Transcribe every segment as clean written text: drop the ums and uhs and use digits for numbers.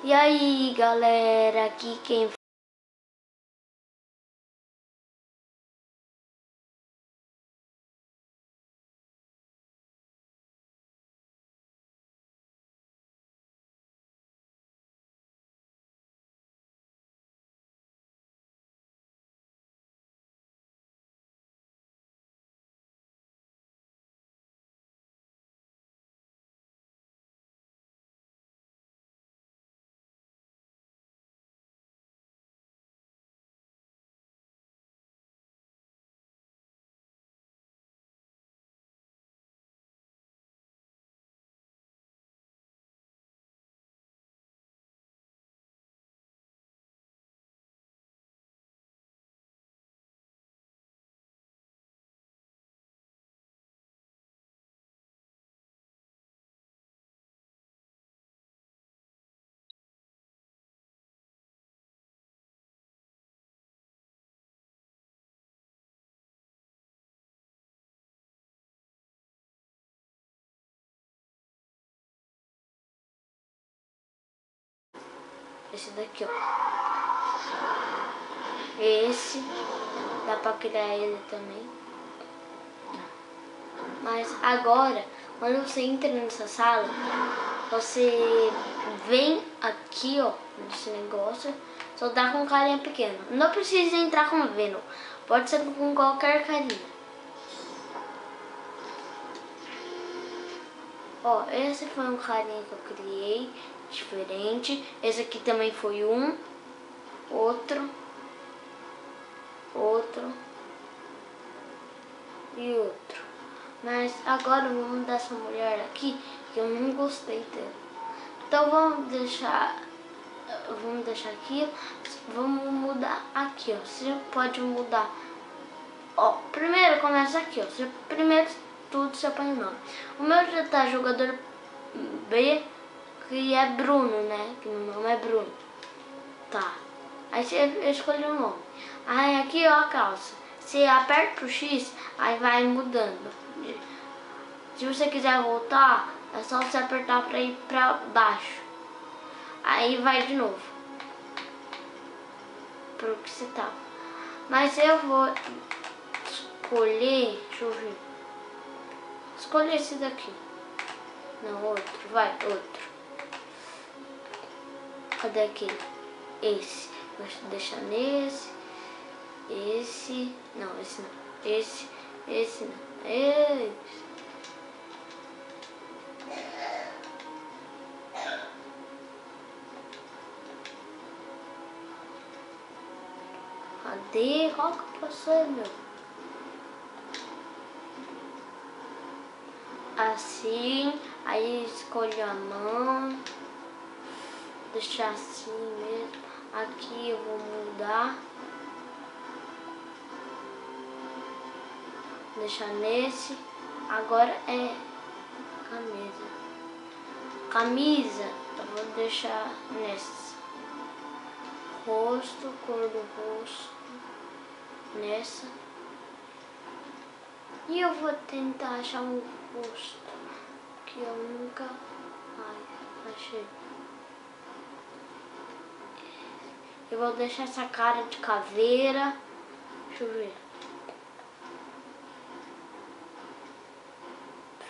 E aí, galera, aqui quem esse daqui, ó. Esse dá pra criar ele também. Mas agora, quando você entra nessa sala, você vem aqui, ó, nesse negócio, só dá com carinha pequena. Não precisa entrar com Venom, pode ser com qualquer carinha. Ó, esse foi um carinha que eu criei, diferente. Esse aqui também foi um, outro e outro. Mas agora vamos dessa mulher aqui, que eu não gostei dela. Então vamos deixar aqui, vamos mudar aqui, ó. Você pode mudar. Ó, primeiro começa aqui, ó. Você, primeiro tudo você põe o nome. O meu já tá jogador B, que é Bruno, né? Que meu nome é Bruno. Tá. Aí você escolhe o nome. Aí aqui, ó, a calça. Você aperta o X, aí vai mudando. Se você quiser voltar, é só você apertar pra ir pra baixo. Aí vai de novo pro que você tava. Mas eu vou escolher, deixa eu ver. Escolher esse daqui. Não, outro, vai, outro. Cadê aquele? Esse. Vou deixar nesse. Esse. Não, esse não. Esse não. Esse. Cadê? Qual que passou, meu? Assim, aí escolho a mão, deixar assim mesmo. Aqui eu vou mudar, deixar nesse. Agora é camisa eu vou deixar nessa. Rosto, cor do rosto, nessa. E eu vou tentar achar um rosto que eu nunca achei. Eu vou deixar essa cara de caveira. Deixa eu ver.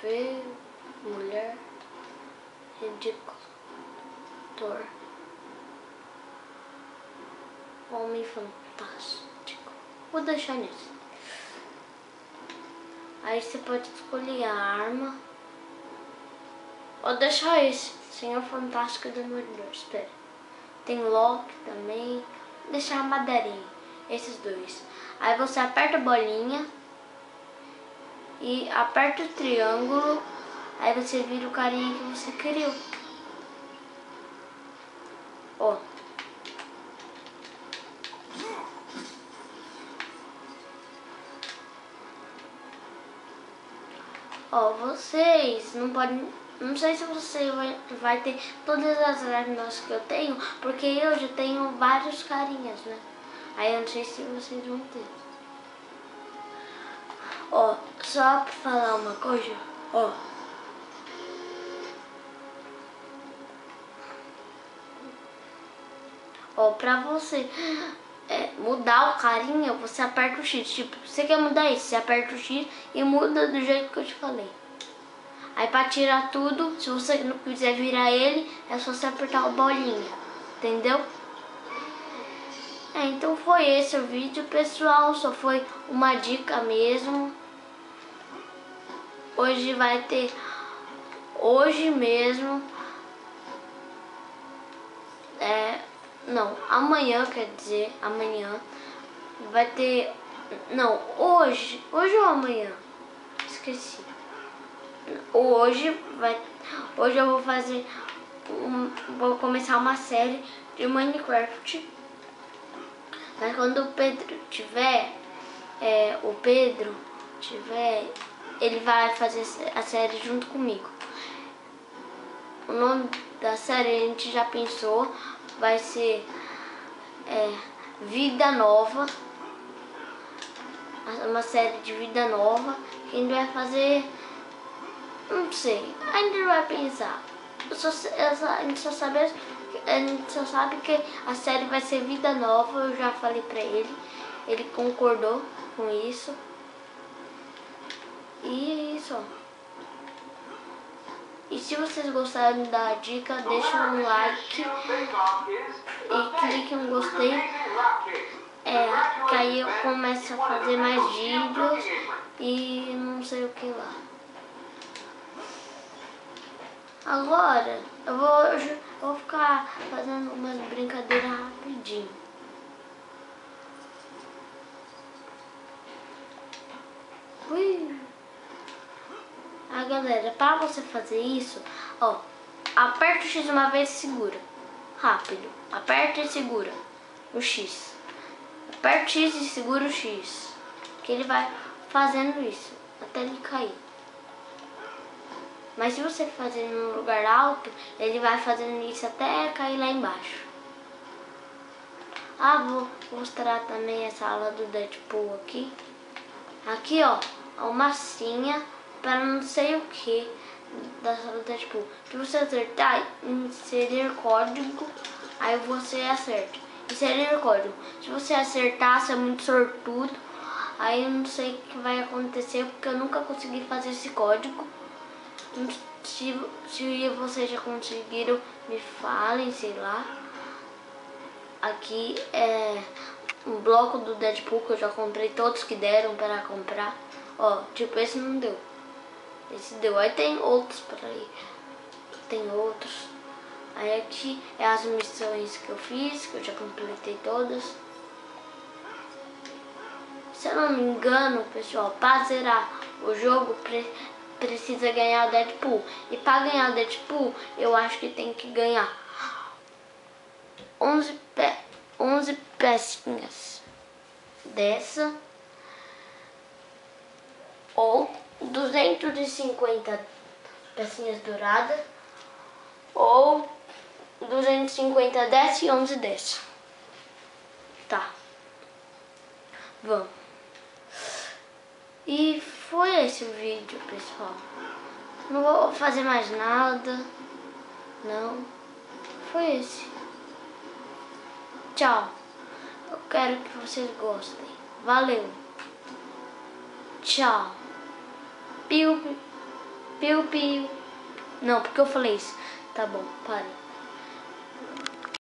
Feio, mulher, ridículo, ator, homem fantástico. Vou deixar nisso. Aí você pode escolher a arma. Ou deixar esse, Senhor Fantástico Demolidor. Espera. Tem Loki também. Vou deixar a madeirinha. Esses dois. Aí você aperta a bolinha. E aperta o triângulo. Aí você vira o carinha que você criou. Ó. Ó, vocês não podem... Não sei se você vai ter todas as armas que eu tenho, porque eu já tenho vários carinhas, né? Aí eu não sei se vocês vão ter. Ó, só pra falar uma coisa, ó. Ó, pra você mudar o carinha, você aperta o X. Tipo, você quer mudar isso, você aperta o X e muda do jeito que eu te falei. Aí pra tirar tudo, se você não quiser virar ele, é só você apertar o bolinha. Entendeu? Então foi esse o vídeo, pessoal. Só foi uma dica mesmo. Hoje vai ter... Hoje mesmo... Não, amanhã, quer dizer, amanhã vai ter... Não, hoje ou amanhã? Esqueci. Hoje eu vou fazer... Vou começar uma série de Minecraft. Mas quando o Pedro tiver... ele vai fazer a série junto comigo. O nome da série a gente já pensou, vai ser Vida Nova. Uma série de Vida Nova que a gente vai fazer, não sei, a gente vai pensar. A gente só sabe que a série vai ser Vida Nova. Eu já falei pra ele concordou com isso. E é isso, ó. E se vocês gostarem da dica, deixa um like e clique em gostei, que aí eu começo a fazer mais vídeos e não sei o que lá. Agora eu vou ficar fazendo umas brincadeiras rapidinho. Ui. Galera, para você fazer isso, ó, aperta o X uma vez e segura. Rápido. Aperta e segura o X. Aperta o X e segura o X. Que ele vai fazendo isso até ele cair. Mas se você fazer num lugar alto, ele vai fazendo isso até cair lá embaixo. Vou mostrar também essa aula do Deadpool aqui. Aqui, ó, a massinha para não sei o que da sala do Deadpool. Se você acertar, inserir código, aí você acerta. Inserir código. Se você acertar, você é muito sortudo. Aí eu não sei o que vai acontecer, porque eu nunca consegui fazer esse código. Se vocês já conseguiram, me falem, sei lá. Aqui é um bloco do Deadpool que eu já comprei, todos que deram para comprar. Ó, tipo, esse não deu. Esse deu. Aí tem outros para ir. Tem outros. Aí aqui é as missões que eu fiz, que eu já completei todas. Se eu não me engano, pessoal, para zerar o jogo precisa ganhar o Deadpool. E para ganhar o Deadpool, eu acho que tem que ganhar 11 pecinhas dessa. Ou 250 pecinhas douradas. Ou 250 dessa e 11 dessa. Tá. Vamos. E foi esse o vídeo, pessoal. Não vou fazer mais nada. Não. Foi esse. Tchau. Eu quero que vocês gostem. Valeu. Tchau. Piu, piu, piu. Não, porque eu falei isso. Tá bom, pare.